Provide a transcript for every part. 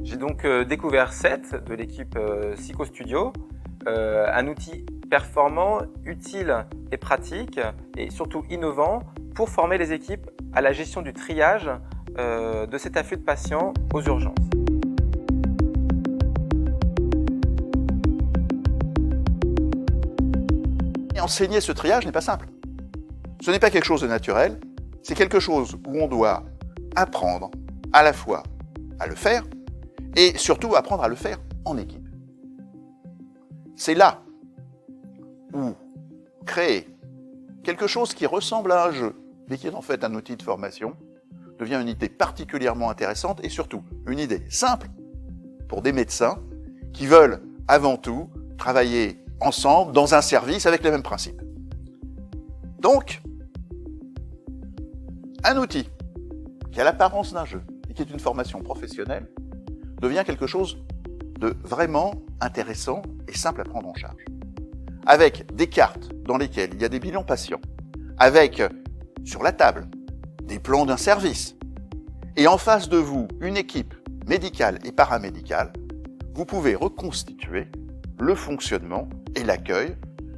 J'ai donc découvert SET de l'équipe Psychostudio, un outil performant, utile et pratique et surtout innovant pour former les équipes à la gestion du triage de cet afflux de patients aux urgences. Et enseigner ce triage n'est pas simple. Ce n'est pas quelque chose de naturel, c'est quelque chose où on doit apprendre à la fois à le faire et surtout apprendre à le faire en équipe. C'est là où créer quelque chose qui ressemble à un jeu, mais qui est en fait un outil de formation, devient une idée particulièrement intéressante et surtout une idée simple pour des médecins qui veulent avant tout travailler ensemble dans un service avec les mêmes principes. Donc, un outil qui a l'apparence d'un jeu et qui est une formation professionnelle devient quelque chose de vraiment intéressant et simple à prendre en charge. Avec des cartes dans lesquelles il y a des bilans patients, avec sur la table des plans d'un service, et en face de vous une équipe médicale et paramédicale, vous pouvez reconstituer le fonctionnement et l'accueil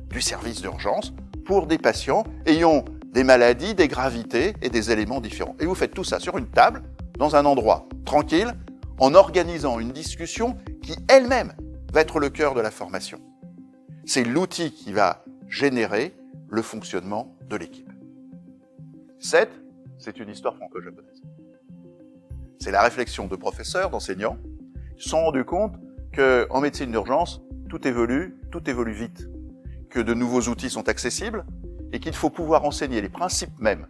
du service d'urgence pour des patients ayant des maladies, des gravités et des éléments différents. Et vous faites tout ça sur une table, dans un endroit tranquille, en organisant une discussion qui elle-même va être le cœur de la formation. C'est l'outil qui va générer le fonctionnement de l'équipe. SET, c'est une histoire franco-japonaise. C'est la réflexion de professeurs, d'enseignants, qui se sont rendus compte qu'en médecine d'urgence, tout évolue vite, que de nouveaux outils sont accessibles et qu'il faut pouvoir enseigner les principes mêmes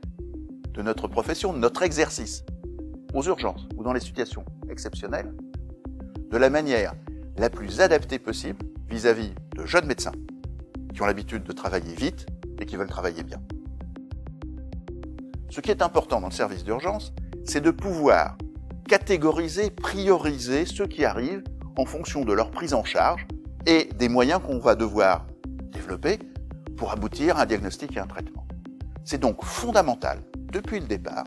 de notre profession, de notre exercice, aux urgences ou dans les situations exceptionnelles, de la manière la plus adaptée possible vis-à-vis de jeunes médecins qui ont l'habitude de travailler vite et qui veulent travailler bien. Ce qui est important dans le service d'urgence, c'est de pouvoir catégoriser, prioriser ceux qui arrivent en fonction de leur prise en charge et des moyens qu'on va devoir développer pour aboutir à un diagnostic et un traitement. C'est donc fondamental, depuis le départ,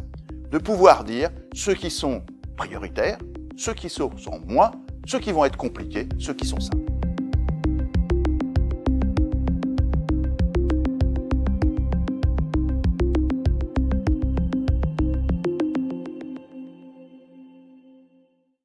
de pouvoir dire ceux qui sont prioritaires, ceux qui sont moins, ceux qui vont être compliqués, ceux qui sont simples.